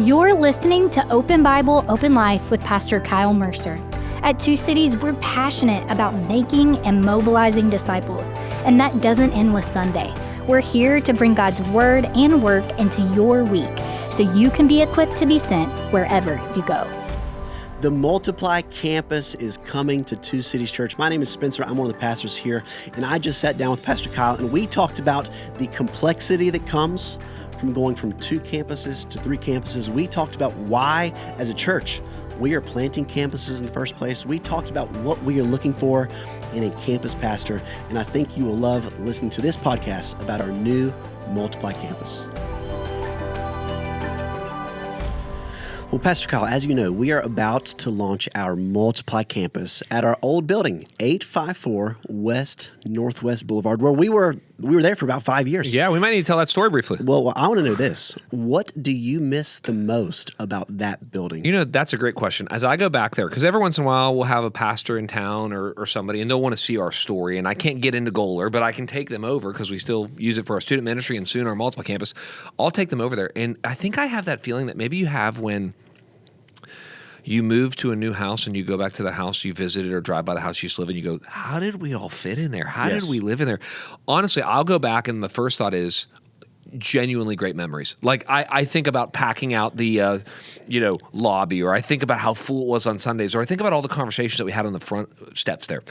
You're listening to Open Bible, Open Life with Pastor Kyle Mercer. At Two Cities, we're passionate about making and mobilizing disciples, and that doesn't end with Sunday. We're here to bring God's word and work into your week so you can be equipped to be sent wherever you go. The Multiply campus is coming to Two Cities Church. My name is Spencer. I'm one of the pastors here, and I just sat down with Pastor Kyle, and we talked about the complexity that comes from going from 2 campuses to 3 campuses. We talked about why, as a church, we are planting campuses in the first place. We talked about what we are looking for in a campus pastor, and I think you will love listening to this podcast about our new Multiply campus. Well, Pastor Kyle, as you know, we are about to launch our Multiply campus at our old building, 854 West Northwest Boulevard, where we were there for about 5 years. Yeah, we might need to tell that story briefly. Well, I want to know this. What do you miss the most about that building? You know, that's a great question. As I go back there, because every once in a while we'll have a pastor in town or somebody, and they'll want to see our story, and I can't get into Goler, but I can take them over because we still use it for our student ministry and soon our Multiply campus. I'll take them over there, and I think I have that feeling that maybe you have when you move to a new house and you go back to the house you visited or drive by the house you used to live in, you go, how did we all fit in there? How did we live in there? Honestly, I'll go back and the first thought is genuinely great memories. Like I think about packing out the lobby, or I think about how full it was on Sundays, or I think about all the conversations that we had on the front steps there.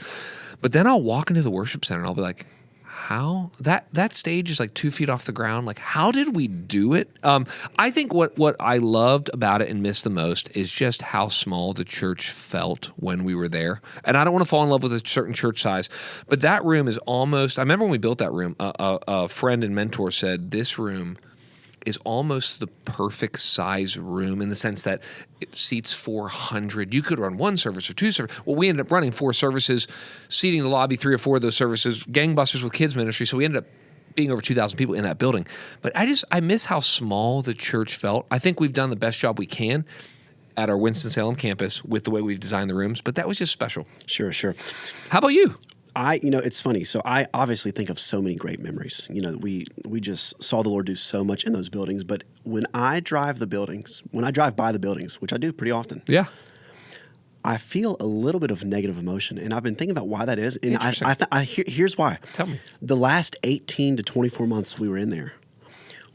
But then I'll walk into the worship center and I'll be like, how that stage is like 2 feet off the ground. Like, how did we do it? I think what I loved about it and missed the most is just how small the church felt when we were there. And I don't want to fall in love with a certain church size, but that room is almost. I remember when we built that room. A friend and mentor said this room is almost the perfect size room in the sense that it seats 400. You could run 1 service or 2 services. Well, we ended up running 4 services, seating the lobby 3 or 4 of those services, gangbusters with kids ministry. So we ended up being over 2,000 people in that building. But I miss how small the church felt. I think we've done the best job we can at our Winston-Salem campus with the way we've designed the rooms, but that was just special. Sure. How about you? It's funny. So I obviously think of so many great memories. You know, we just saw the Lord do so much in those buildings. But when I drive by the buildings, which I do pretty often, yeah, I feel a little bit of negative emotion, and I've been thinking about why that is. And here's why. Tell me. The last 18 to 24 months we were in there,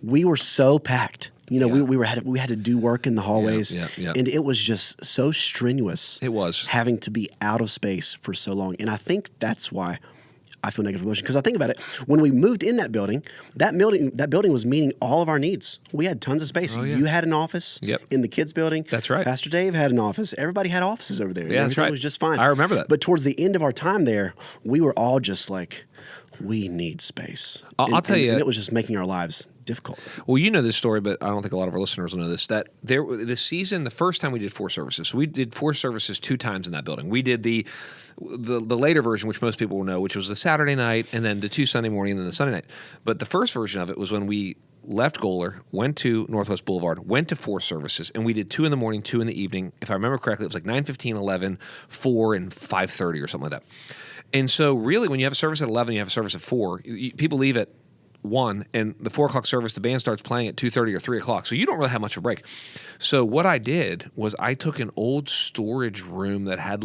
we were so packed. You know, we had to do work in the hallways, and it was just so strenuous. It was having to be out of space for so long, and I think that's why I feel negative emotion. Because I think about it, when we moved in that building was meeting all of our needs. We had tons of space. You had an office in the kids' building. That's right. Pastor Dave had an office. Everybody had offices over there. Yeah, that's right. It was just fine. I remember that. But towards the end of our time there, we were all just like, we need space. I'll tell you, and it was just making our lives difficult. Well, you know this story, but I don't think a lot of our listeners will know this, that the first time we did 4 services. So we did 4 services 2 times in that building. We did the later version, which most people will know, which was the Saturday night, and then the 2 Sunday morning, and then the Sunday night. But the first version of it was when we left Goler, went to Northwest Boulevard, went to 4 services, and we did 2 in the morning, 2 in the evening. If I remember correctly, it was like 9:15, 11, 4, and 5:30 or something like that. And so really, when you have a service at 11, you have a service at 4, people leave at 1, and the 4 o'clock service, the band starts playing at 2:30 or 3 o'clock. So you don't really have much of a break. So what I did was I took an old storage room that had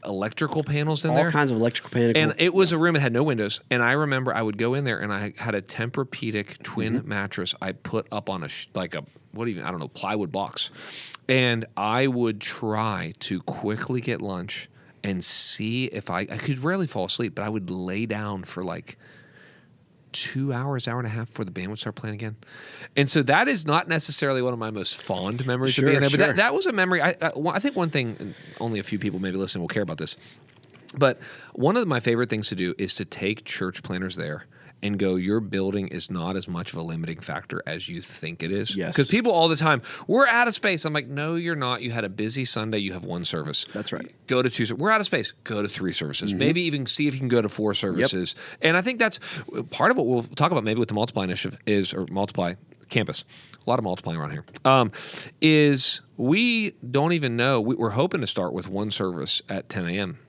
electrical panels in there. All kinds of electrical panels. And it was a room that had no windows. And I remember I would go in there and I had a Tempur-Pedic twin mattress I put up on plywood box. And I would try to quickly get lunch and see if I could rarely fall asleep, but I would lay down for like 2 hours, hour and a half before the band would start playing again. And so that is not necessarily one of my most fond memories of being there, but that was a memory. I think one thing, and only a few people maybe listening will care about this, but one of my favorite things to do is to take church planners there and go, your building is not as much of a limiting factor as you think it is. Yes. Because people all the time, we're out of space. I'm like, no, you're not. You had a busy Sunday. You have 1 service. That's right. Go to 2. We're out of space. Go to 3 services. Maybe even see if you can go to 4 services. Yep. And I think that's part of what we'll talk about maybe with the Multiply Initiative or Multiply Campus. A lot of multiplying around here. Is we don't even know. We're hoping to start with 1 service at 10 a.m.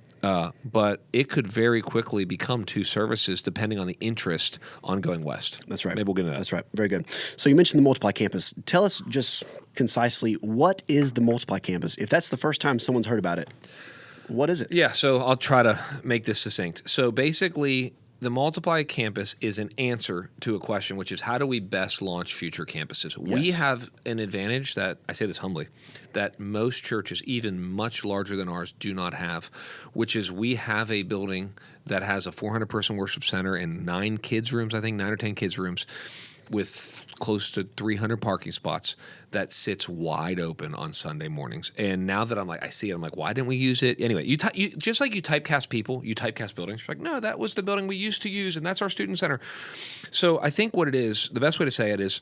But it could very quickly become 2 services depending on the interest on going west. That's right. Maybe we'll get into that. That's right. Very good. So you mentioned the Multiply Campus. Tell us just concisely, what is the Multiply Campus? If that's the first time someone's heard about it, what is it? Yeah, so I'll try to make this succinct. So basically, the Multiply Campus is an answer to a question, which is how do we best launch future campuses? Yes. We have an advantage that, I say this humbly, that most churches, even much larger than ours, do not have, which is we have a building that has a 400-person worship center and 9 kids' rooms, I think 9 or 10 kids' rooms, with close to 300 parking spots that sits wide open on Sunday mornings. And now that I see it, I'm like, why didn't we use it? Anyway, you just like you typecast people, you typecast buildings. You're like, no, that was the building we used to use, and that's our student center. So I think what it is, the best way to say it is,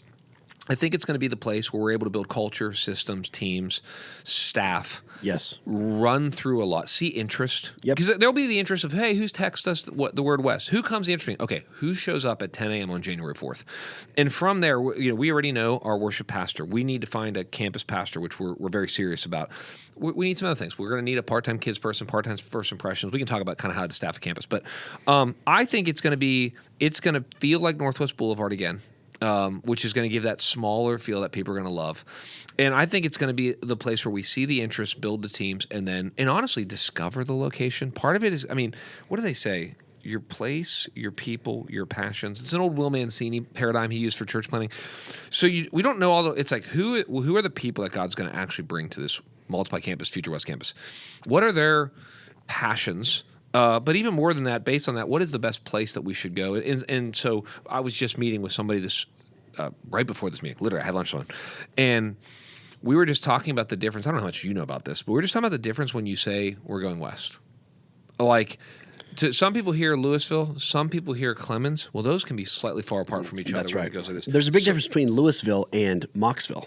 I think it's going to be the place where we're able to build culture, systems, teams, staff. Yes. Run through a lot. See interest. Yep. Because there'll be the interest of, hey, who's texted us the word West? Who comes interesting? Okay, who shows up at 10 a.m. on January 4th? And from there, we already know our worship pastor. We need to find a campus pastor, which we're very serious about. We need some other things. We're going to need a part-time kids person, part-time first impressions. We can talk about kind of how to staff a campus. But I think it's going to feel like Northwest Boulevard again. Which is going to give that smaller feel that people are going to love. And I think it's going to be the place where we see the interest, build the teams, and honestly discover the location. Part of it is, what do they say? Your place, your people, your passions. It's an old Will Mancini paradigm he used for church planning. So we don't know it's like who are the people that God's going to actually bring to this Multiply Campus, Future West Campus? What are their passions? But even more than that, based on that, what is the best place that we should go? And so I was just meeting with somebody right before this meeting. Literally, I had lunch on. And we were just talking about the difference. I don't know how much you know about this, but we're just talking about the difference when you say we're going west. Like, some people hear Louisville, some people hear Clemens. Well, those can be slightly far apart from each other. That's right. When it goes like this. There's a big difference between Louisville and Mocksville.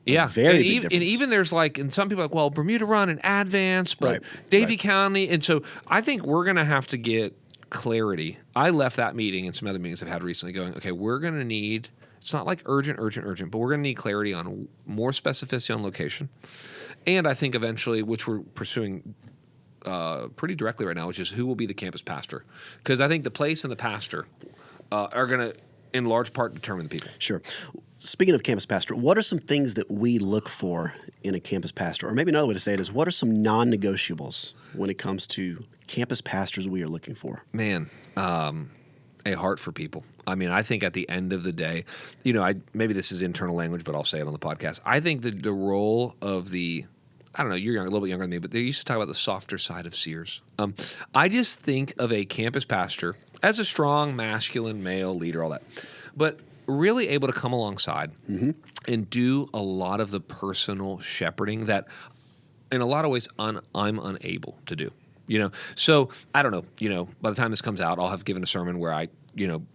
Yeah, very big difference. And even there's and some people are like, well, Bermuda Run and Advance, but Davie County. And so I think we're going to have to get clarity. I left that meeting and some other meetings I've had recently going, okay, we're going to need, it's not like urgent, but we're going to need clarity on more specificity on location. And I think eventually, which we're pursuing pretty directly right now, which is who will be the campus pastor. Because I think the place and the pastor are going to, in large part, determine the people. Sure. Speaking of campus pastor, what are some things that we look for in a campus pastor? Or maybe another way to say it is, what are some non-negotiables when it comes to campus pastors we are looking for? Man, a heart for people. I think at the end of the day, maybe this is internal language, but I'll say it on the podcast. I think the role of I don't know, you're a little bit younger than me, but they used to talk about the softer side of seers. I just think of a campus pastor as a strong, masculine, male leader, all that. But really able to come alongside and do a lot of the personal shepherding that in a lot of ways I'm unable to do. So I don't know, by the time this comes out, I'll have given a sermon where I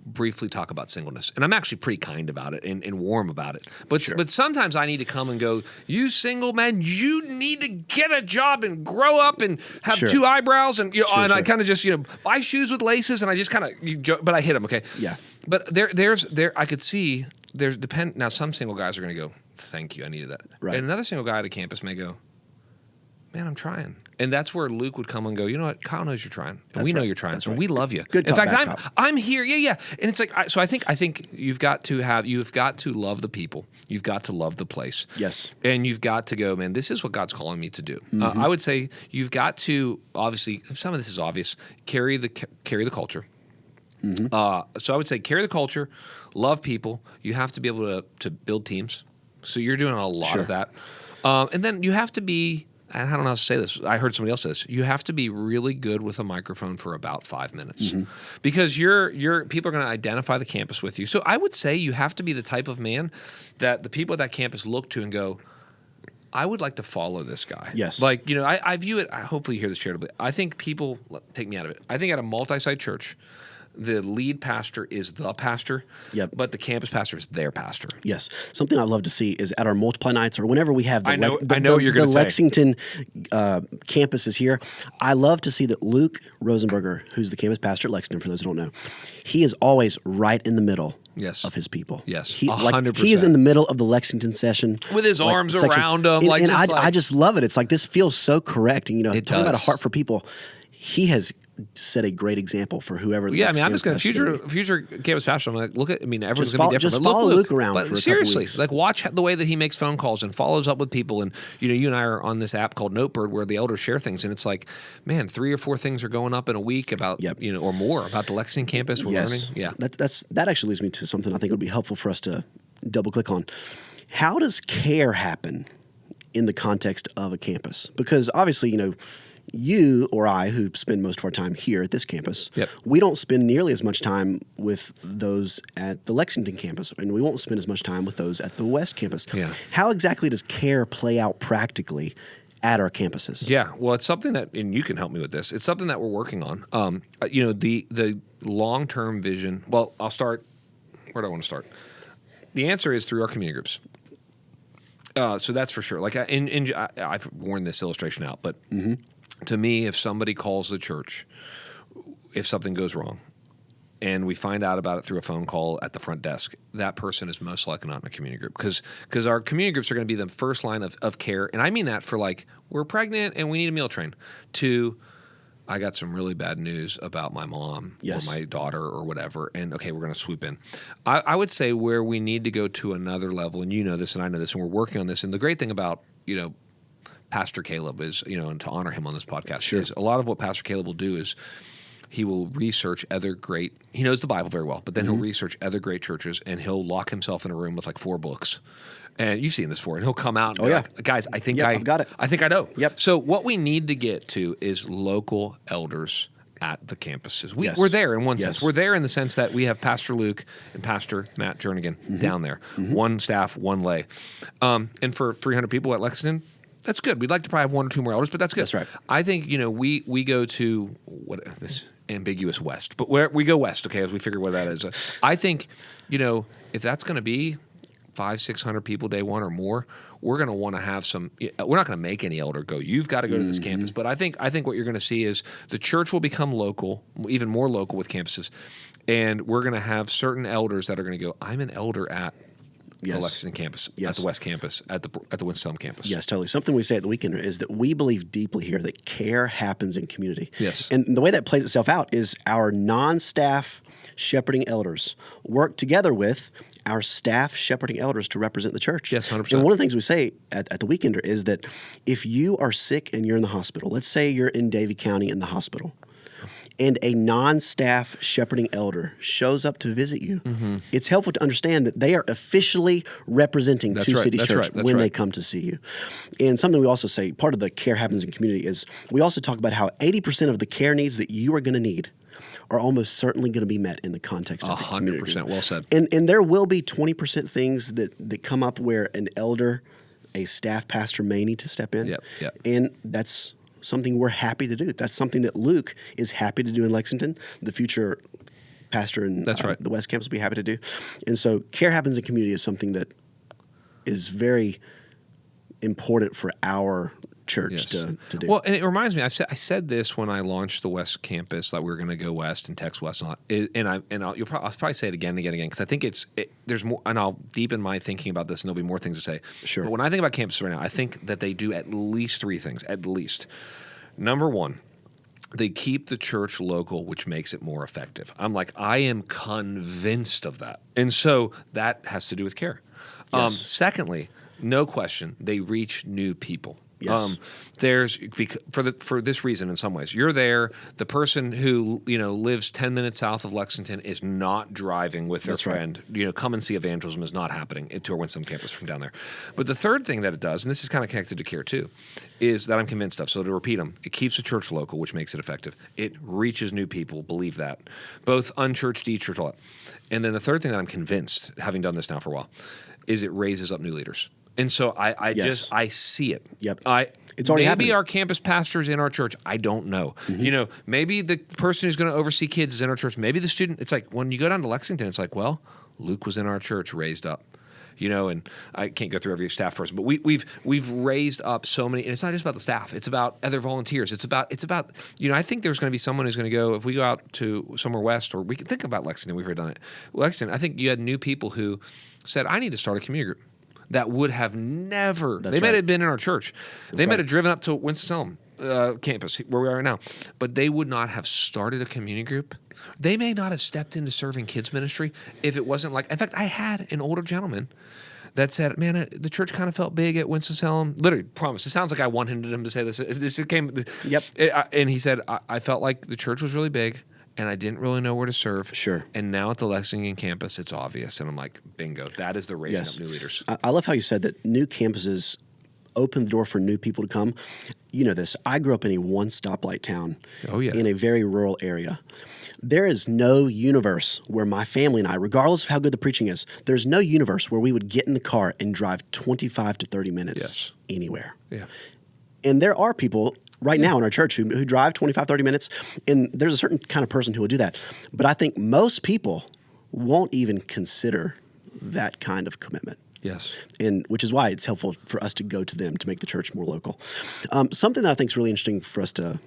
briefly talk about singleness. And I'm actually pretty kind about it and warm about it. But sometimes I need to come and go, you single men, you need to get a job and grow up and have 2 eyebrows and I kind of just buy shoes with laces and I just kind of but I hit them, okay? Yeah. But there I could see now some single guys are going to go, thank you, I needed that. Right. And another single guy at a campus may go, man, I'm trying. And that's where Luke would come and go, you know what, Kyle knows you're trying. And we know you're trying. That's and right. we love you. Good In cop, fact, bad cop. I'm here. Yeah. And it's like, so I think you've got to love the people. You've got to love the place. Yes. And you've got to go, man, this is what God's calling me to do. I would say you've got to, obviously, some of this is obvious, carry the culture. So I would say carry the culture, love people. You have to be able to build teams. So you're doing a lot of that. And then you have to be, I don't know how to say this. I heard somebody else say this. You have to be really good with a microphone for about 5 minutes because people are going to identify the campus with you. So I would say you have to be the type of man that the people at that campus look to and go, I would like to follow this guy. Yes. I view it, hopefully you hear this charitably. I think people, take me out of it. I think at a multi-site church, the lead pastor is the pastor, but the campus pastor is their pastor. Yes. Something I love to see is at our Multiply nights or whenever we have the, I know what you're gonna say. Lexington campus is here. I love to see that Luke Rosenberger, who's the campus pastor at Lexington, for those who don't know, he is always right in the middle of his people. Yes, he, 100%. He is in the middle of the Lexington session. With his arms around him. I just love it. It's like, this feels so correct. And, talking about a heart for people. he has set a great example for whoever. Yeah, I mean, I'm just going to future campus pastor. I'm like, look at. I mean, everyone's going to be different. Just but follow Luke around for a seriously, couple weeks. like watch the way that he makes phone calls and follows up with people. And you and I are on this app called Notebird where the elders share things, and it's like, man, 3 or 4 things are going up in a week about or more about the Lexington campus. We're learning. Yeah, that actually leads me to something I think would be helpful for us to double click on. How does care happen in the context of a campus? Because obviously, you or I, who spend most of our time here at this campus, we don't spend nearly as much time with those at the Lexington campus, and we won't spend as much time with those at the West campus. Yeah. How exactly does care play out practically at our campuses? Yeah, well, it's something that, and you can help me with this, it's something that we're working on. The long-term vision, well, I'll start, where do I want to start? The answer is through our community groups. So that's for sure. Like, I've worn this illustration out, but to me, if somebody calls the church, if something goes wrong, and we find out about it through a phone call at the front desk, that person is most likely not in a community group because our community groups are going to be the first line of care. And I mean that for like, we're pregnant and we need a meal train, to I got some really bad news about my mom or my daughter or whatever, and okay, we're going to swoop in. I would say where we need to go to another level, and you know this and I know this, and we're working on this. And the great thing about, Pastor Caleb is, and to honor him on this podcast, is a lot of what Pastor Caleb will do is he will research he knows the Bible very well, but then he'll research other great churches, and he'll lock himself in a room with like 4 books. And you've seen this before, and he'll come out and be like, guys, I think I've got it. I think I know. Yep. So what we need to get to is local elders at the campuses. We're there in one sense. We're there in the sense that we have Pastor Luke and Pastor Matt Jernigan down there. One staff, one lay. And for 300 people at Lexington, that's good. We'd like to probably have 1 or 2 more elders, but that's good. That's right. I think, we go to this ambiguous West, but where we go West, okay, as we figure what that is. I think, if that's going to be 500-600 people day one or more, we're going to want to have some. We're not going to make any elder go, you've got to go to this campus. But I think what you're going to see is the church will become local, even more local with campuses, and we're going to have certain elders that are going to go, I'm an elder at the Lexington campus, at the West campus, at the Winston-Salem campus. Yes, totally. Something we say at the Weekender is that we believe deeply here that care happens in community. Yes. And the way that plays itself out is our non-staff shepherding elders work together with our staff shepherding elders to represent the church. Yes, 100%. And one of the things we say at the Weekender is that if you are sick and you're in the hospital, let's say you're in Davie County in the hospital, and a non-staff shepherding elder shows up to visit you, it's helpful to understand that they are officially representing Two Cities Church when they come to see you. And something we also say, part of the care happens in community, is we also talk about how 80% of the care needs that you are going to need are almost certainly going to be met in the context of the community. 100%, well said. And there will be 20% things that come up where an elder, a staff pastor may need to step in. Yep. And that's something we're happy to do. That's something that Luke is happy to do in Lexington. The future pastor in the West Campus will be happy to do. And so care happens in community is something that is very important for our church to do. Well, and it reminds me, I said this when I launched the West Campus, that we were going to go West and text West, I'll probably say it again and again because I think there's more, and I'll deepen my thinking about this, and there'll be more things to say. Sure. But when I think about campuses right now, I think that they do at least 3 things. At least, number one, they keep the church local, which makes it more effective. I am convinced of that, and so that has to do with care. Yes. Secondly, no question, they reach new people. Yes. For this reason, in some ways, you're there. The person who lives 10 minutes south of Lexington is not driving with their friend. Right. Come and see evangelism is not happening to our Winston campus from down there. But the third thing that it does, and this is kind of connected to care too, is that I'm convinced of. So to repeat them, it keeps the church local, which makes it effective. It reaches new people. Believe that, both unchurched, de-churched, all that. And then the third thing that I'm convinced, having done this now for a while, is it raises up new leaders. And so I see it. Yep. It's already happening. Maybe our campus pastors in our church, I don't know. Maybe the person who's going to oversee kids is in our church. Maybe the student, it's like when you go down to Lexington, it's like, well, Luke was in our church, raised up. And I can't go through every staff person, but we've raised up so many, and it's not just about the staff. It's about other volunteers. It's about I think there's going to be someone who's going to go, if we go out to somewhere west, or we can think about Lexington, we've already done it. Lexington, I think you had new people who said, I need to start a community group. That would have never. They might have been in our church. They might have driven up to Winston-Salem campus where we are right now, but they would not have started a community group. They may not have stepped into serving kids ministry if it wasn't like. In fact, I had an older gentleman that said, "Man, the church kind of felt big at Winston-Salem." Literally, promise. It sounds like I wanted him to say this. This came. Yep. And he said, "I felt like the church was really big, and I didn't really know where to serve. Sure. And now at the Lexington campus, it's obvious." And I'm like, "Bingo! That is the raising up new leaders." I love how you said that new campuses open the door for new people to come. You know this. I grew up in a one stoplight town. Oh, yeah. In a very rural area. There is no universe where my family and I, regardless of how good the preaching is, there's no universe where we would get in the car and drive 25 to 30 minutes anywhere. Yeah. And there are people right now in our church who drive 25, 30 minutes, and there's a certain kind of person who will do that. But I think most people won't even consider that kind of commitment. Yes. And which is why it's helpful for us to go to them to make the church more local. Something that I think is really interesting for us to,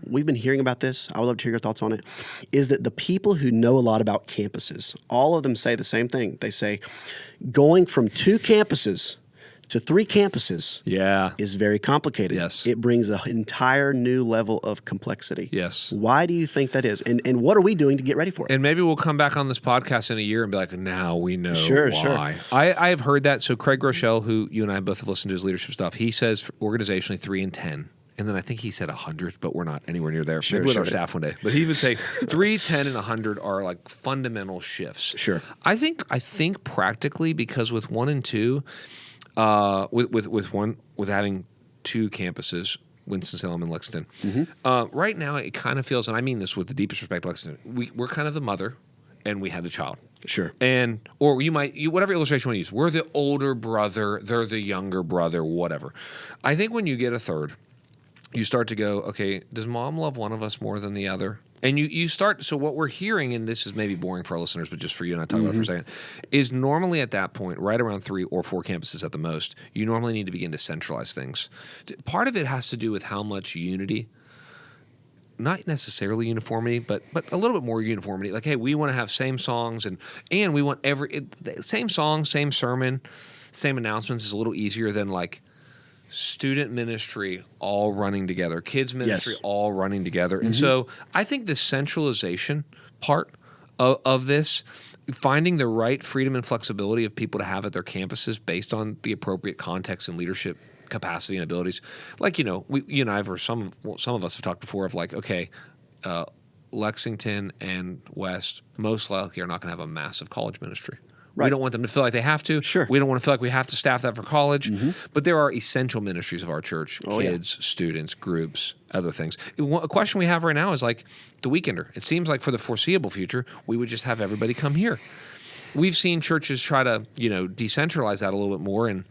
we've been hearing about this, I would love to hear your thoughts on it, is that the people who know a lot about campuses, all of them say the same thing. They say going from 2 campuses to 3 campuses is very complicated. Yes. It brings an entire new level of complexity. Yes. Why do you think that is? And what are we doing to get ready for it? And maybe we'll come back on this podcast in a year and be like, now we know Sure. I have heard that. So Craig Rochelle, who you and I both have listened to his leadership stuff, he says organizationally 3 and 10. And then I think he said 100, but we're not anywhere near there. Maybe with our staff one day. But he would say 3, 10, and 100 are like fundamental shifts. Sure. I think practically, because with 1 and 2, with having 2 campuses, Winston-Salem and Lexington, right now it kind of feels, and I mean this with the deepest respect, Lexington, we're kind of the mother, and we have the child. Sure. And or whatever illustration you want to use, we're the older brother, they're the younger brother, whatever. I think when you get a third, you start to go, okay, does mom love one of us more than the other? And you start, so what we're hearing, and this is maybe boring for our listeners, but just for you and I talk about it for a second, is normally at that point, right around 3 or 4 campuses at the most, you normally need to begin to centralize things. Part of it has to do with how much unity, not necessarily uniformity, but a little bit more uniformity. Like, hey, we want to have same songs, and we want same song, same sermon, same announcements is a little easier than like student ministry all running together, kids ministry all running together. And so I think the centralization part of this, finding the right freedom and flexibility of people to have at their campuses based on the appropriate context and leadership capacity and abilities. Like, you and I have, or some of us have talked before of like, okay, Lexington and West most likely are not going to have a massive college ministry. Right. We don't want them to feel like they have to. Sure. We don't want to feel like we have to staff that for college. But there are essential ministries of our church, kids, students, groups, other things. A question we have right now is like the weekender. It seems like for the foreseeable future, we would just have everybody come here. We've seen churches try to, decentralize that a little bit more, and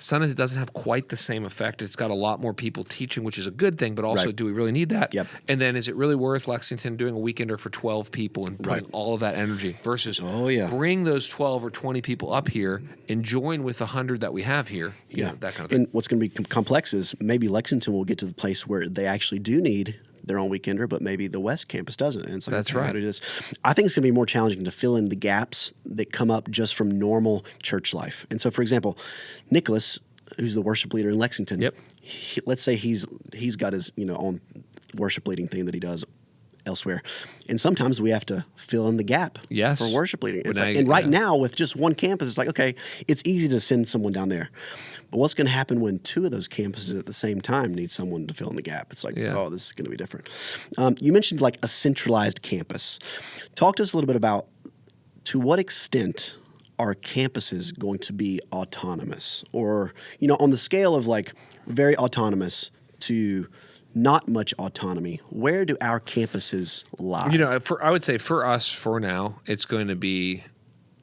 sometimes it doesn't have quite the same effect. It's got a lot more people teaching, which is a good thing, but also do we really need that? Yep. And then is it really worth Lexington doing a weekender for 12 people and putting all of that energy versus bring those 12 or 20 people up here and join with the 100 that we have here, that kind of thing. And what's going to be complex is maybe Lexington will get to the place where they actually do need their own weekender, but maybe the West campus doesn't. And it's like, that's how right. to do this. I think it's going to be more challenging to fill in the gaps that come up just from normal church life. And so, for example, Nicholas, who's the worship leader in Lexington, let's say he's got his own worship leading thing that he does elsewhere, and sometimes we have to fill in the gap for worship leading. Now with just one campus, it's like, okay, it's easy to send someone down there, but what's going to happen when 2 of those campuses at the same time need someone to fill in the gap? It's like, oh, this is going to be different. You mentioned like a centralized campus. Talk to us a little bit about to what extent are campuses going to be autonomous, or on the scale of like very autonomous to not much autonomy, where do our campuses lie? I would say for us, for now, it's going to be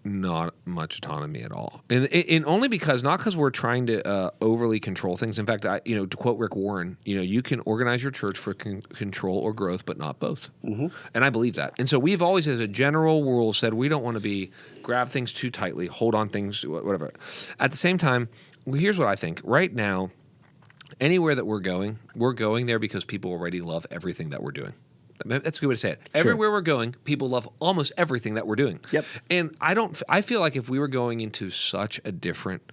not much autonomy at all, and only because not because we're trying to overly control things. In fact, to quote Rick Warren, you can organize your church for control or growth, but not both. And I believe that. And so we've always, as a general rule, said we don't want to grab things too tightly, hold on things, whatever. At the same time, here's what I think. Right now, anywhere that we're going there because people already love everything that we're doing. That's a good way to say it. Sure. Everywhere we're going, people love almost everything that we're doing. Yep. And I feel like if we were going into such a different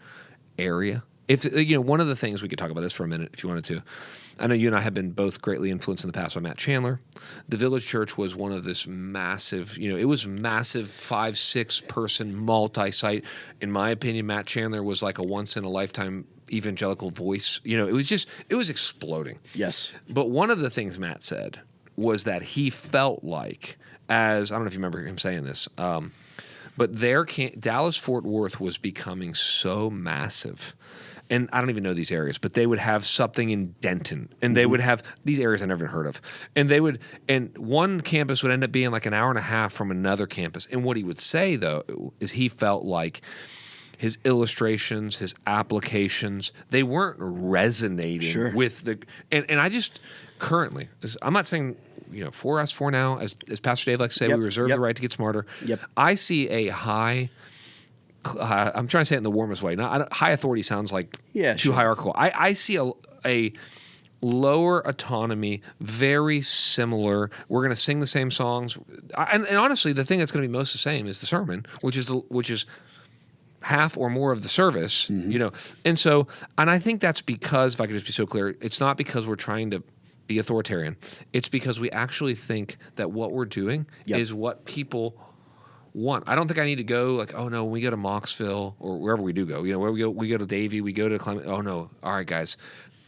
area If one of the things we could talk about this for a minute, if you wanted to. I know you and I have been both greatly influenced in the past by Matt Chandler. The Village Church was one of this massive, it was massive 5-6 person multi-site. In my opinion, Matt Chandler was like a once in a lifetime evangelical voice. It was exploding. Yes. But one of the things Matt said was that he felt like, I don't know if you remember him saying this, but Dallas-Fort Worth was becoming so massive. And I don't even know these areas, but they would have something in Denton, and they would have these areas I never even heard of. And one campus would end up being like an hour and a half from another campus. And what he would say, though, is he felt like his illustrations, his applications, they weren't resonating with the. And I just currently, I'm not saying, for us, for now, as Pastor Dave likes to say, we reserve the right to get smarter. Yep. I see a high. I'm trying to say it in the warmest way. High authority sounds like too hierarchical. I see a lower autonomy, very similar. We're going to sing the same songs, and honestly, the thing that's going to be most the same is the sermon, which is half or more of the service. And so, and I think that's because, if I could just be so clear, it's not because we're trying to be authoritarian. It's because we actually think that what we're doing is what people want. I don't think I need to go like, oh no, when we go to Moxville or wherever we do go, where we go to Davie, we go to Clement. Oh no, all right, guys,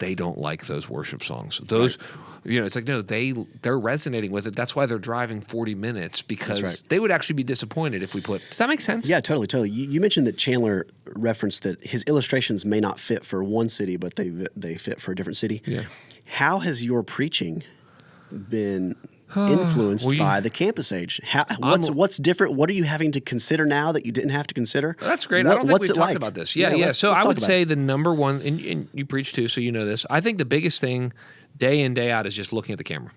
they don't like those worship songs. Those, it's like, no, they're resonating with it. That's why they're driving 40 minutes because they would actually be disappointed if we put. Does that make sense? Yeah, totally. You mentioned that Chandler referenced that his illustrations may not fit for one city, but they fit for a different city. Yeah. How has your preaching been influenced by the campus age? What's different? What are you having to consider now that you didn't have to consider? That's great. I don't think we've talked like? about this. Yeah. So I would say the number one, and you preach too, so you know this. I think the biggest thing day in, day out is just looking at the camera,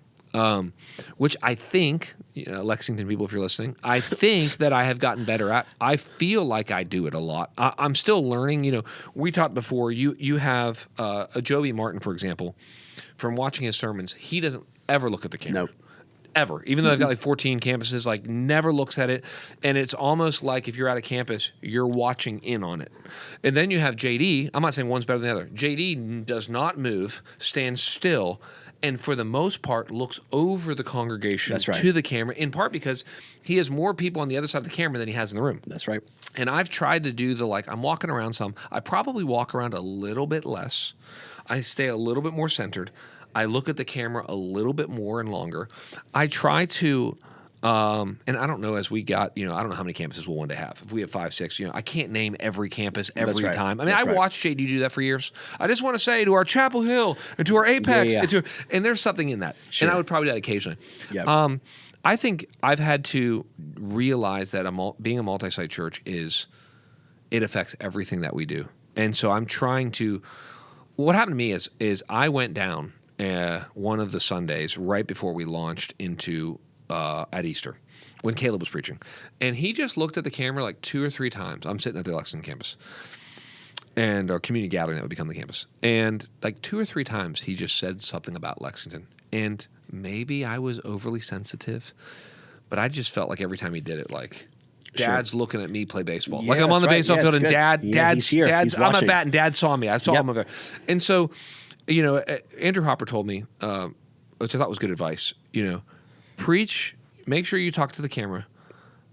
which I think, Lexington people, if you're listening, I think that I have gotten better at. I feel like I do it a lot. I'm still learning. We talked before, you have a Joey Martin, for example, from watching his sermons, he doesn't ever look at the camera. Nope. Ever. Even though I've got like 14 campuses, like never looks at it. And it's almost like if you're at a campus, you're watching in on it. And then you have JD. I'm not saying one's better than the other. JD does not move, stands still, and for the most part looks over the congregation to the camera, in part because he has more people on the other side of the camera than he has in the room. That's right. And I've tried to do I'm walking around some. I probably walk around a little bit less. I stay a little bit more centered. I look at the camera a little bit more and longer. I try to, and I don't know as we got, I don't know how many campuses we'll one day have. If we have 5, 6, I can't name every campus every time. I mean, I watched JD do that for years. I just want to say to our Chapel Hill and to our Apex, and there's something in that. Sure. And I would probably do that occasionally. Yeah. I think I've had to realize that being a multi-site church it affects everything that we do. And so I'm trying to, what happened to me is I went down one of the Sundays right before we launched into at Easter when Caleb was preaching. And he just looked at the camera like 2 or 3 times. I'm sitting at the Lexington campus and our community gathering that would become the campus. And like 2 or 3 times he just said something about Lexington. And maybe I was overly sensitive, but I just felt like every time he did it, like Dad's looking at me play baseball. Yeah, like I'm on the baseball field and Dad's he's here. He's I'm at bat and Dad saw me. I saw him over there. And so, Andrew Hopper told me, which I thought was good advice, preach, make sure you talk to the camera,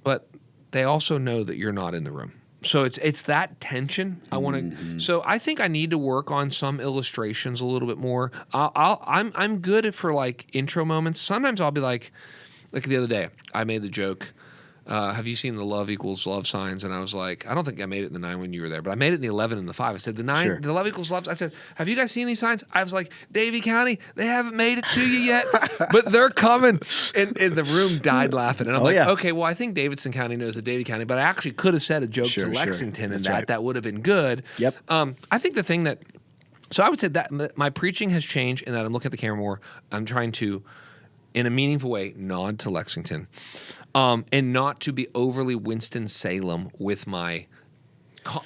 but they also know that you're not in the room. So it's that tension I want to. So I think I need to work on some illustrations a little bit more. I'm good for like intro moments. Sometimes I'll be like the other day, I made the joke. Have you seen the love equals love signs? And I was like, I don't think I made it in the 9 when you were there, but I made it in the 11 and the 5. I said, the 9, the love equals love. I said, have you guys seen these signs? I was like, Davie County, they haven't made it to you yet, but they're coming. And the room died laughing. And I'm okay, well, I think Davidson County knows the Davie County, but I actually could have said a joke to Lexington and that would have been good. Yep. I think the thing that, so I would say that my preaching has changed in that I'm looking at the camera more. I'm trying to, in a meaningful way, nod to Lexington. And not to be overly Winston-Salem with my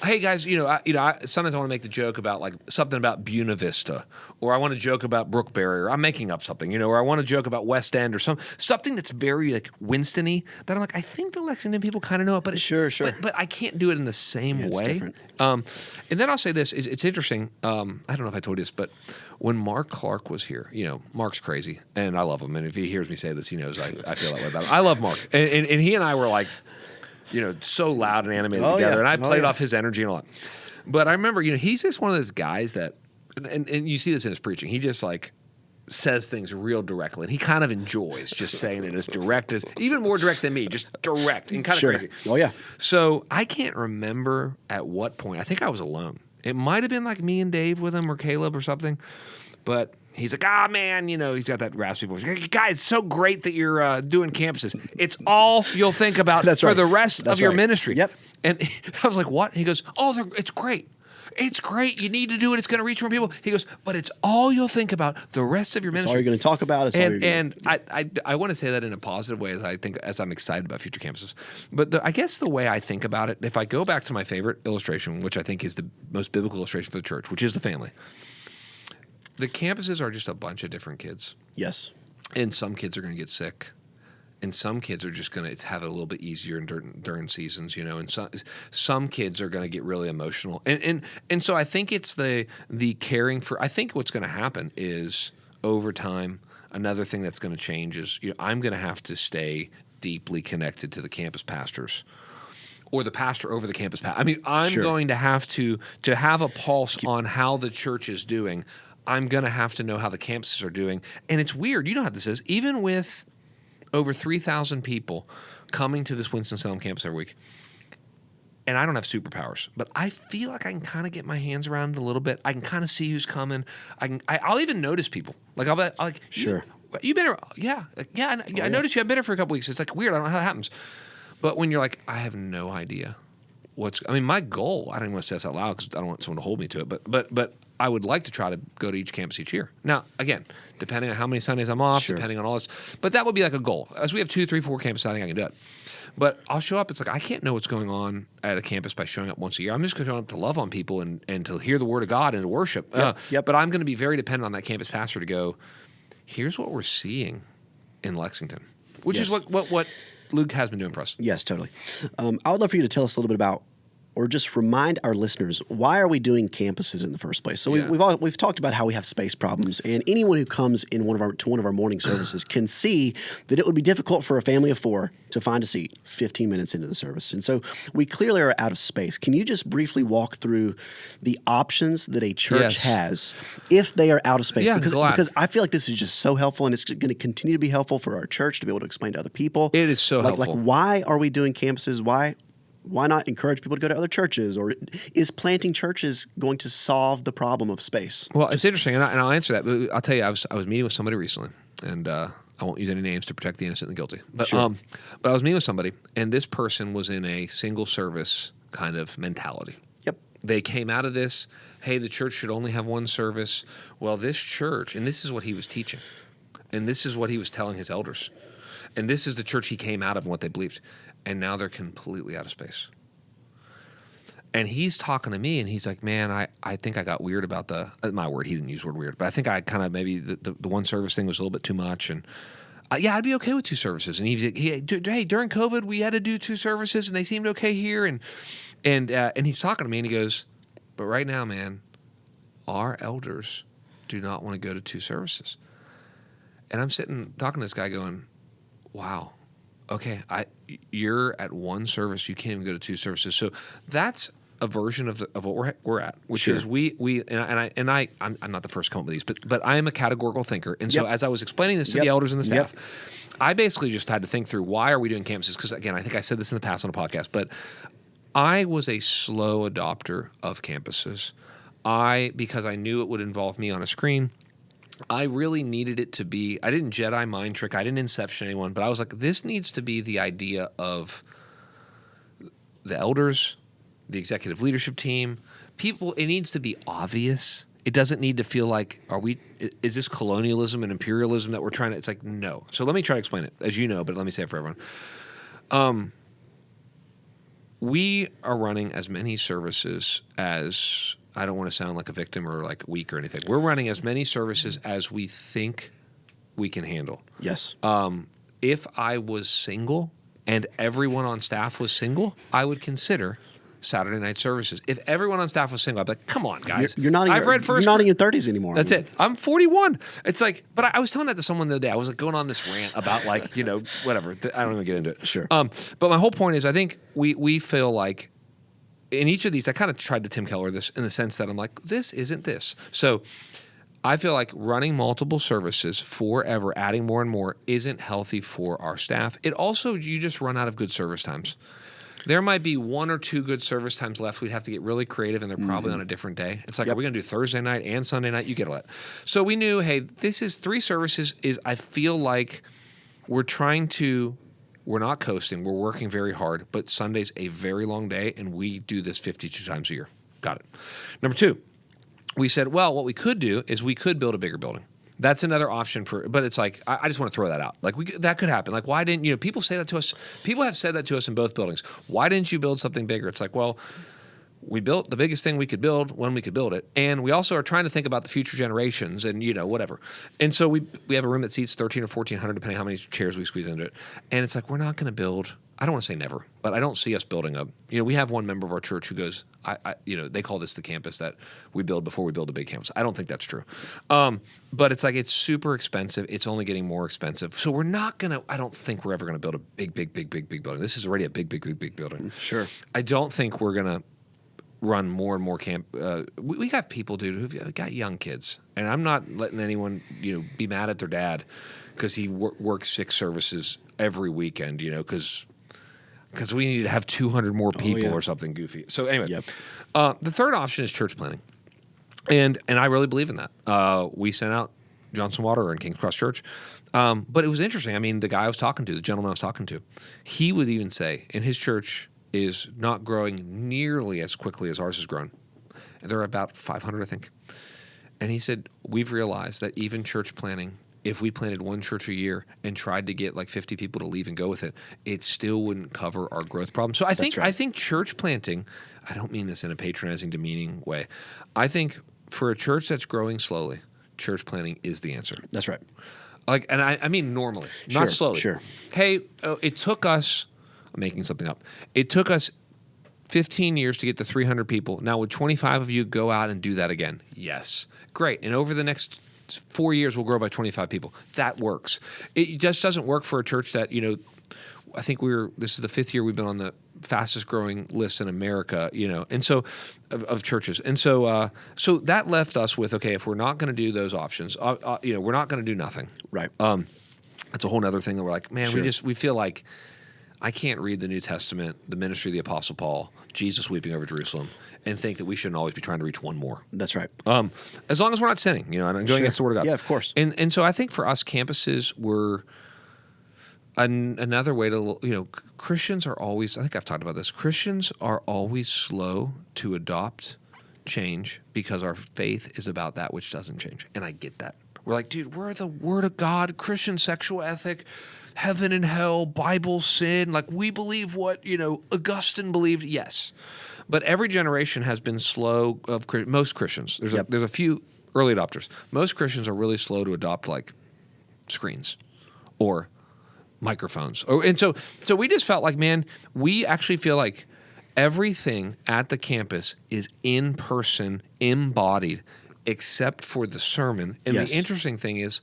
hey guys, sometimes I want to make the joke about like something about Buena Vista, or I want to joke about Brookberry, or I'm making up something, or I want to joke about West End, or something that's very like Winston-y. That I'm like, I think the Lexington people kind of know it, but Sure. But I can't do it in the same It's way. different. And then I'll say this: it's interesting. I don't know if I told you this, but when Mark Clark was here, Mark's crazy, and I love him. And if he hears me say this, he knows I feel that way about him. I love Mark, and he and I were like, so loud and animated together, and I played off his energy and a lot. But I remember, he's just one of those guys that, and you see this in his preaching, he just like says things real directly, and he kind of enjoys just saying it as direct as, even more direct than me, just direct and kind of crazy. Oh, yeah. So I can't remember at what point, I think I was alone. It might have been like me and Dave with him or Caleb or something, but he's like, man, he's got that raspy voice. Guys, it's so great that you're doing campuses. It's all you'll think about for the rest of your ministry. Yep. And I was like, what? And he goes, it's great. It's great. You need to do it. It's going to reach more people. He goes, but it's all you'll think about the rest of your ministry. It's all you're going to talk about. I want to say that in a positive way as I'm excited about future campuses. But I guess the way I think about it, if I go back to my favorite illustration, which I think is the most biblical illustration for the church, which is the family. The campuses are just a bunch of different kids. Yes. And some kids are going to get sick. And some kids are just going to have it a little bit easier during seasons, and some kids are going to get really emotional. And so I think it's the caring for – I think what's going to happen is over time, another thing that's going to change is I'm going to have to stay deeply connected to the campus pastors or the pastor over the campus pastor. I mean, I'm going to have to have a pulse on how the church is doing. I'm going to have to know how the campuses are doing. And it's weird. You know how this is. Even with – over 3,000 people coming to this Winston-Salem campus every week. And I don't have superpowers, but I feel like I can kind of get my hands around it a little bit. I can kind of see who's coming. I'll even notice people. Like I'll be like, sure. You been here? Yeah. I noticed you have been here for a couple weeks. It's like weird. I don't know how that happens. But when you're like, I have no idea my goal, I don't even want to say this out loud because I don't want someone to hold me to it, but I would like to try to go to each campus each year. Now, again, depending on how many Sundays I'm off, depending on all this, but that would be like a goal. As we have 2, 3, 4 campuses, I think I can do it. But I'll show up. It's like I can't know what's going on at a campus by showing up once a year. I'm just going to show up to love on people and to hear the word of God and to worship. But I'm going to be very dependent on that campus pastor to go, here's what we're seeing in Lexington, which is what Luke has been doing for us. Yes, totally. I would love for you to tell us a little bit about, or just remind our listeners, why are we doing campuses in the first place? So we've talked about how we have space problems, and anyone who comes in to one of our morning services can see that it would be difficult for a family of 4 to find a seat 15 minutes into the service. And so we clearly are out of space. Can you just briefly walk through the options that a church has if they are out of space? Yeah, because I feel like this is just so helpful, and it's going to continue to be helpful for our church to be able to explain to other people. It is so helpful. Like, why are we doing campuses? Why not encourage people to go to other churches? Or is planting churches going to solve the problem of space? Well, it's interesting, and I'll answer that. But I'll tell you, I was meeting with somebody recently, and I won't use any names to protect the innocent and the guilty. But but I was meeting with somebody, and this person was in a single service kind of mentality. Yep. They came out of this, hey, the church should only have one service. Well, this church, and this is what he was teaching, and this is what he was telling his elders, and this is the church he came out of and what they believed. And now they're completely out of space. And he's talking to me, and he's like, man, I think I got weird about my word, he didn't use the word weird, but I think I kind of maybe the one service thing was a little bit too much. And I'd be okay with 2 services. And he's like, hey, during COVID, we had to do 2 services, and they seemed okay here. And he's talking to me, and he goes, but right now, man, our elders do not want to go to 2 services. And I'm sitting talking to this guy going, wow. Okay, you're at 1 service. You can't even go to 2 services. So that's a version of what we're at, which is I'm not the first to come up with these, but I am a categorical thinker, and so as I was explaining this to the elders and the staff, I basically just had to think through why are we doing campuses? Because again, I think I said this in the past on a podcast, but I was a slow adopter of campuses. Because I knew it would involve me on a screen. I really needed it to be, I didn't Jedi mind trick, I didn't inception anyone, but I was like, this needs to be the idea of the elders, the executive leadership team, people, it needs to be obvious. It doesn't need to feel like, is this colonialism and imperialism that we're trying to, it's like, no. So let me try to explain it, as you know, but let me say it for everyone. we are running as many services as, I don't want to sound like a victim or like weak or anything. We're running as many services as we think we can handle. Yes. If I was single and everyone on staff was single, I would consider Saturday night services. If everyone on staff was single, I'd be like, come on, guys. You're not in I've read first. You're not in your 30s anymore. That's it. I'm 41. It's like, but I was telling that to someone the other day. I was like going on this rant about like, whatever. I don't even get into it. Sure. But my whole point is I think we feel like in each of these, I kind of tried to Tim Keller this in the sense that I'm like, this isn't this. So I feel like running multiple services forever, adding more and more, isn't healthy for our staff. It also, you just run out of good service times. There might be one or two good service times left. We'd have to get really creative, and they're probably on a different day. It's like, are we going to do Thursday night and Sunday night? You get it. So we knew, hey, this is 3 services I feel like we're not coasting. We're working very hard, but Sunday's a very long day, and we do this 52 times a year. Got it. Number 2. We said, well, what we could do is we could build a bigger building. That's another option but it's like, I just want to throw that out. Like that could happen. Like why didn't, people say that to us. People have said that to us in both buildings. Why didn't you build something bigger? It's like, well, we built the biggest thing we could build when we could build it. And we also are trying to think about the future generations and, whatever. And so we have a room that seats 1,300 or 1,400, depending how many chairs we squeeze into it. And it's like, we're not going to build, I don't want to say never, but I don't see us building we have one member of our church who goes, they call this the campus that we build before we build a big campus. I don't think that's true. But it's like, it's super expensive. It's only getting more expensive. So we're not going to, I don't think we're ever going to build a big building. This is already a big building. Sure. I don't think we're going to run more and more camp. We got people, dude, who've got young kids. And I'm not letting anyone, be mad at their dad because he works 6 services every weekend, because we need to have 200 more people or something goofy. So anyway, the third option is church planting. And I really believe in that. We sent out Johnson Water and King's Cross Church. But it was interesting. I mean, the guy I was talking to, the gentleman I was talking to, he would even say in his church is not growing nearly as quickly as ours has grown. They're about 500, I think. And he said, we've realized that even church planting, if we planted one church a year and tried to get like 50 people to leave and go with it, it still wouldn't cover our growth problem. So I think church planting, I don't mean this in a patronizing, demeaning way. I think for a church that's growing slowly, church planting is the answer. That's right. Like, and I mean normally, not slowly. Sure. Hey, it took us, I'm making something up. It took us 15 years to get to 300 people. Now, would 25 of you go out and do that again? Yes. Great. And over the next 4 years, we'll grow by 25 people. That works. It just doesn't work for a church that, I think this is the 5th year we've been on the fastest growing list in America, and so of churches. And so that left us with, okay, if we're not going to do those options, we're not going to do nothing. Right. That's a whole other thing that we're like, man, Sure. we feel like I can't read the New Testament, the ministry of the Apostle Paul, Jesus weeping over Jerusalem, and think that we shouldn't always be trying to reach one more. That's right. As long as we're not sinning, and going against the Word of God. Yeah, of course. And so I think for us, campuses were another way to, Christians are always, I think I've talked about this, Christians are always slow to adopt change because our faith is about that which doesn't change. And I get that. We're like, dude, we're the Word of God, Christian sexual ethic, heaven and hell, Bible, sin. Like, we believe what, Augustine believed. Yes. But every generation has been slow most Christians. There's a few early adopters. Most Christians are really slow to adopt, like, screens or microphones. And so we just felt like, man, we actually feel like everything at the campus is in person, embodied, except for the sermon. And the interesting thing is,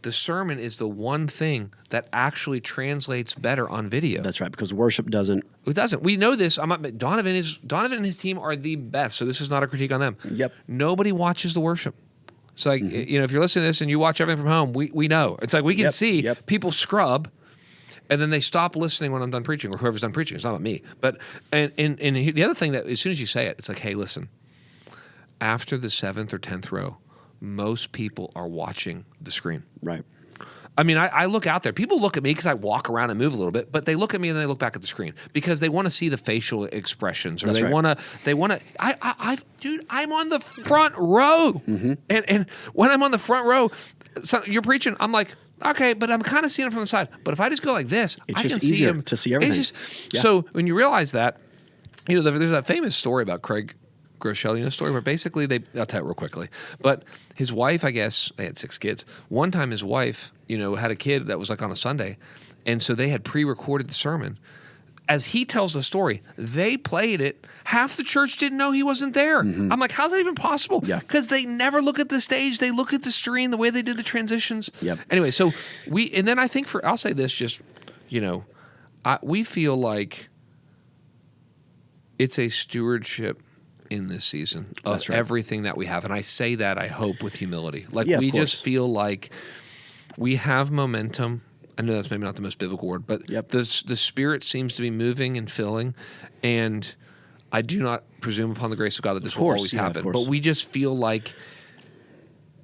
the sermon is the one thing that actually translates better on video. That's right, because worship doesn't. It doesn't. We know this. Donovan and his team are the best, so this is not a critique on them. Yep. Nobody watches the worship. It's like, if you're listening to this and you watch everything from home, we know. It's like we can see people scrub, and then they stop listening when I'm done preaching, or whoever's done preaching. It's not about me. But and the other thing that as soon as you say it, it's like, hey, listen, after the 7th or 10th row, most people are watching the screen. Right. I mean, I look out there. People look at me because I walk around and move a little bit, but they look at me and then they look back at the screen because they want to see the facial expressions, or they want to. Dude, I'm on the front row, and when I'm on the front row, you're preaching. I'm like, okay, but I'm kind of seeing it from the side. But if I just go like this, it's I just can see easier him to see everything. So when you realize that, There's that famous story about Craig Groeschel, story where basically I'll tell it real quickly, but his wife, I guess, they had 6 kids. One time his wife, had a kid that was like on a Sunday, and so they had pre-recorded the sermon. As he tells the story, they played it. Half the church didn't know he wasn't there. Mm-hmm. I'm like, how's that even possible? Yeah. Because they never look at the stage. They look at the screen, the way they did the transitions. Yep. Anyway, so and then I think I'll say this just, we feel like it's a stewardship in this season of everything that we have. And I say that, I hope, with humility. Like, we just feel like we have momentum. I know that's maybe not the most biblical word, but the Spirit seems to be moving and filling, and I do not presume upon the grace of God that this will always happen. But we just feel like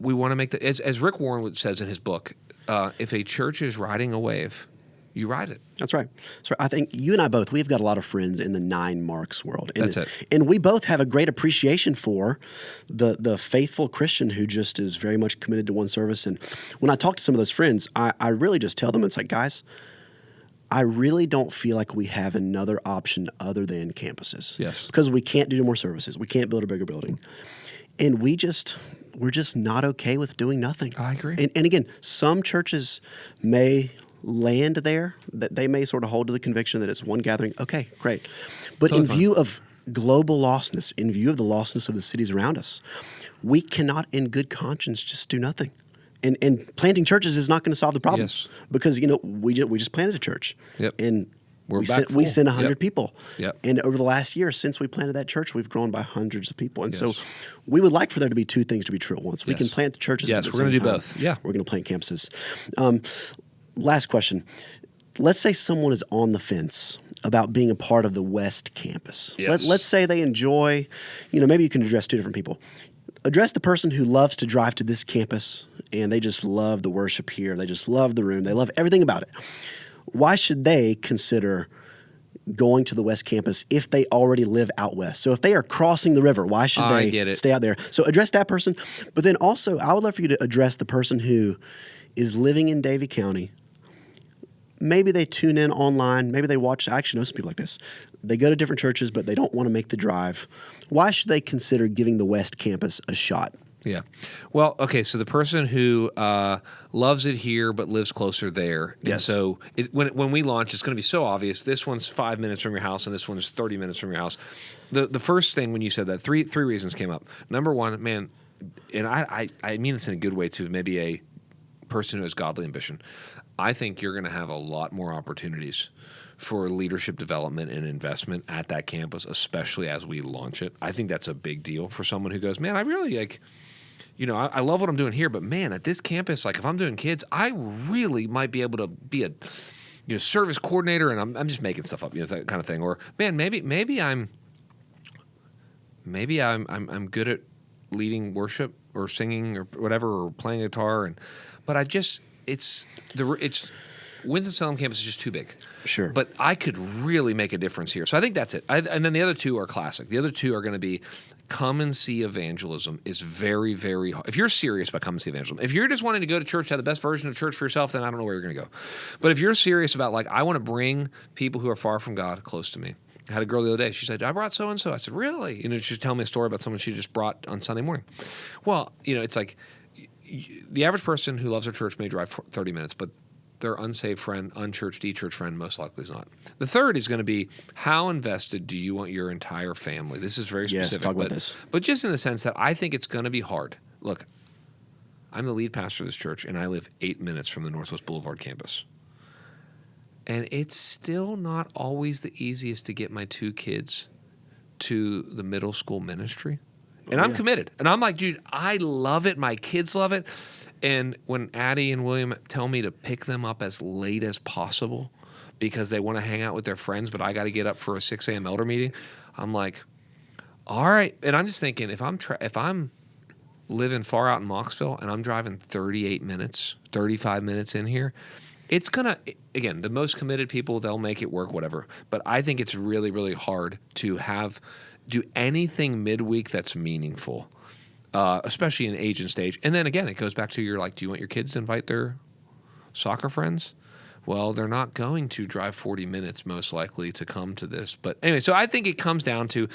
we want to make as Rick Warren says in his book, if a church is riding a wave, you ride it. That's right. So I think you and I both, we've got a lot of friends in the 9 marks world. And That's it. And we both have a great appreciation for the faithful Christian who just is very much committed to one service. And when I talk to some of those friends, I really just tell them, it's like, guys, I really don't feel like we have another option other than campuses. Yes. Because we can't do more services. We can't build a bigger building. And we're just not okay with doing nothing. I agree. And again, some churches may land there, that they may sort of hold to the conviction that it's one gathering. Okay, great. But Totally in view of global lostness, in view of the lostness of the cities around us, we cannot in good conscience just do nothing. And planting churches is not going to solve the problem. Yes. Because, we just planted a church. Yep. And we full. sent 100 people. Yep. And over the last year, since we planted that church, we've grown by hundreds of people. And so Yes. we would like for there to be 2 things to be true at once. We Yes. can plant the churches. Yes, but at we're the gonna same do time, both. Yeah. We're going to plant campuses. Last question. Let's say someone is on the fence about being a part of the West Campus. Yes. Let's say they enjoy, maybe you can address 2 different people. Address the person who loves to drive to this campus and they just love the worship here. They just love the room. They love everything about it. Why should they consider going to the West Campus if they already live out west? So if they are crossing the river, why should they stay out there? So address that person. But then also, I would love for you to address the person who is living in Davie County. Maybe they tune in online. Maybe they watch. I actually know some people like this. They go to different churches, but they don't want to make the drive. Why should they consider giving the West Campus a shot? Yeah. Well, okay, so the person who loves it here but lives closer there. And Yes. so when we launch, it's going to be so obvious. This one's 5 minutes from your house and this one's 30 minutes from your house. The first thing when you said that, three reasons came up. Number one, man, and I mean this in a good way too, maybe a person who has godly ambition. I think you're going to have a lot more opportunities for leadership development and investment at that campus, especially as we launch it. I think that's a big deal for someone who goes, man, I really I love what I'm doing here, but man, at this campus, like if I'm doing kids, I really might be able to be a service coordinator, and I'm just making stuff up, that kind of thing. Or man, maybe I'm good at leading worship or singing or whatever, or playing guitar, but it's Winston-Salem campus is just too big. Sure. But I could really make a difference here. So I think that's it. And then the other 2 are classic. The other 2 are going to be come and see evangelism is very, very hard. If you're serious about come and see evangelism, if you're just wanting to go to church, have the best version of church for yourself, then I don't know where you're going to go. But if you're serious about, like, I want to bring people who are far from God close to me. I had a girl the other day. She said, I brought so-and-so. I said, really? She's telling me a story about someone she just brought on Sunday morning. Well, it's like the average person who loves their church may drive 30 minutes, but their unsaved friend, unchurched, de-church friend most likely is not. The third is going to be, how invested do you want your entire family? This is very specific. Yes, talk about this. But just in the sense that I think it's going to be hard. Look, I'm the lead pastor of this church, and I live 8 minutes from the Northwest Boulevard campus. And it's still not always the easiest to get my 2 kids to the middle school ministry. And I'm committed. And I'm like, dude, I love it. My kids love it. And when Addie and William tell me to pick them up as late as possible because they want to hang out with their friends, but I got to get up for a 6 a.m. elder meeting, I'm like, all right. And I'm just thinking, if I'm living far out in Moxville and I'm driving 38 minutes, 35 minutes in here, it's going to, again, the most committed people, they'll make it work, whatever. But I think it's really, really hard to do anything midweek that's meaningful. Especially in age and stage. And then again, it goes back to do you want your kids to invite their soccer friends? Well, they're not going to drive 40 minutes most likely to come to this. But anyway, so I think it comes down to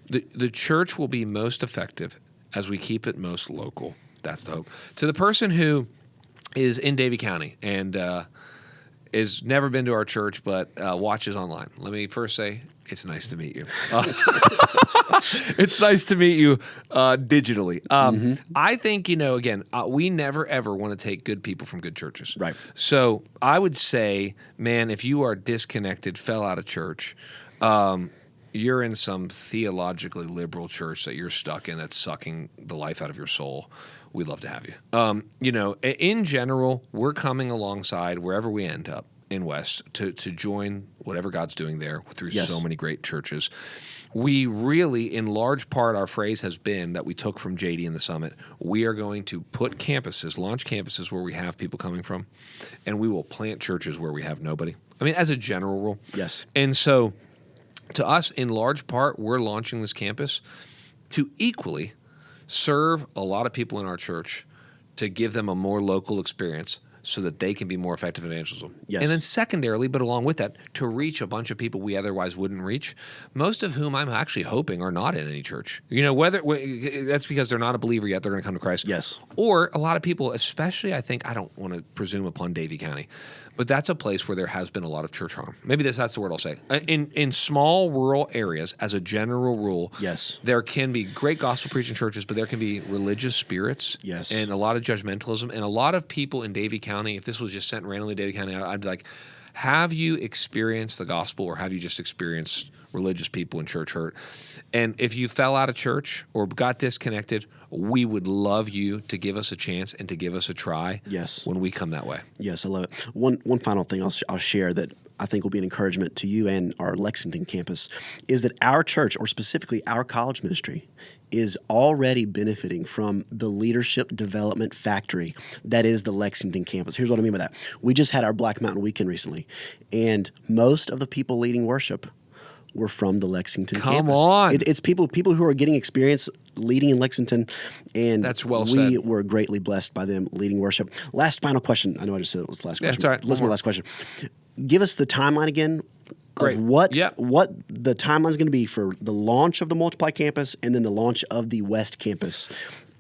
the church will be most effective as we keep it most local. That's the hope. To the person who is in Davie County and has never been to our church but watches online, let me first say it's nice to meet you. It's nice to meet you digitally. I think, again, we never, ever want to take good people from good churches. Right. So I would say, man, if you are disconnected, fell out of church, you're in some theologically liberal church that you're stuck in that's sucking the life out of your soul, we'd love to have you. In general, we're coming alongside wherever we end up in West to join whatever God's doing there through so many great churches. We really, in large part, our phrase has been that we took from JD in the summit. We are going to put campuses, launch campuses where we have people coming from, and we will plant churches where we have nobody. I mean, as a general rule. Yes. And so to us, in large part, we're launching this campus to equally serve a lot of people in our church, to give them a more local experience so that they can be more effective in evangelism. Yes. And then secondarily, but along with that, to reach a bunch of people we otherwise wouldn't reach, most of whom I'm actually hoping are not in any church. Whether that's because they're not a believer yet, they're going to come to Christ. Yes. Or a lot of people, especially, I think, I don't want to presume upon Davie County, but that's a place where there has been a lot of church harm. Maybe that's the word I'll say. In small rural areas, as a general rule, yes, there can be great gospel preaching churches, but there can be religious spirits, yes, and a lot of judgmentalism, and a lot of people in Davie County. If this was just sent randomly to Davie County, I'd be like, have you experienced the gospel, or have you just experienced religious people in church hurt? And if you fell out of church or got disconnected, we would love you to give us a chance and to give us a try. Yes. When we come that way. Yes, I love it. One final thing I'll share that I think will be an encouragement to you and our Lexington campus is that our church, or specifically our college ministry, is already benefiting from the leadership development factory that is the Lexington campus. Here's what I mean by that. We just had our Black Mountain weekend recently, and most of the people leading worship were from the Lexington campus. Come on. It's people who are getting experience leading in Lexington, and that's well we said. were greatly blessed by them leading worship. Last final question. I know I just said it was the last question. That's all right. Listen to my last question. Give us the timeline again. Great. Of what Yep. what the timeline is going to be for the launch of the Multiply campus and then the launch of the West campus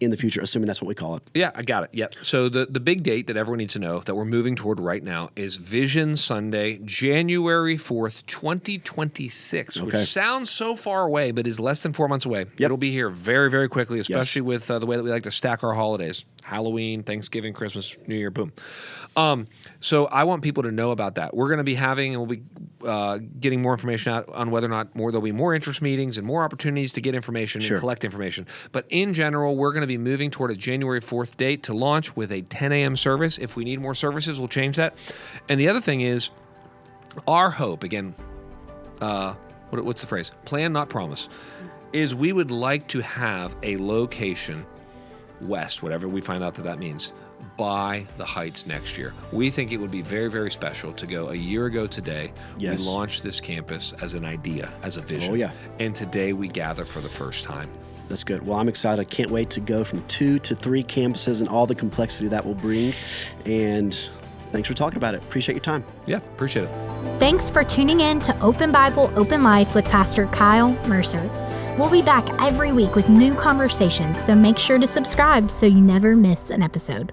in the future, assuming that's what we call it. Yeah, I got it. Yep. So the big date that everyone needs to know that we're moving toward right now is Vision Sunday, January 4th, 2026, Okay. which sounds so far away, but is less than 4 months away. Yep. It'll be here very, very quickly, especially with the way that we like to stack our holidays. Halloween, Thanksgiving, Christmas, New Year, boom. So I want people to know about that. We're going to be having, and we'll be getting more information out on whether or not there'll be more interest meetings and more opportunities to get information and collect information. But in general, we're going to be moving toward a January 4th date to launch with a 10 a.m. service. If we need more services, we'll change that. And the other thing is, our hope, again, what's the phrase? Plan, not promise, is we would like to have a location west, whatever we find out that means, by the Heights next year. We think it would be very, very special to go a year ago today. Yes. We launched this campus as an idea, as a vision. Oh, yeah. And today we gather for the first time. That's good. Well, I'm excited. I can't wait to go from 2 to 3 campuses and all the complexity that will bring. And thanks for talking about it. Appreciate your time. Yeah, appreciate it. Thanks for tuning in to Open Bible, Open Life with Pastor Kyle Mercer. We'll be back every week with new conversations, so make sure to subscribe so you never miss an episode.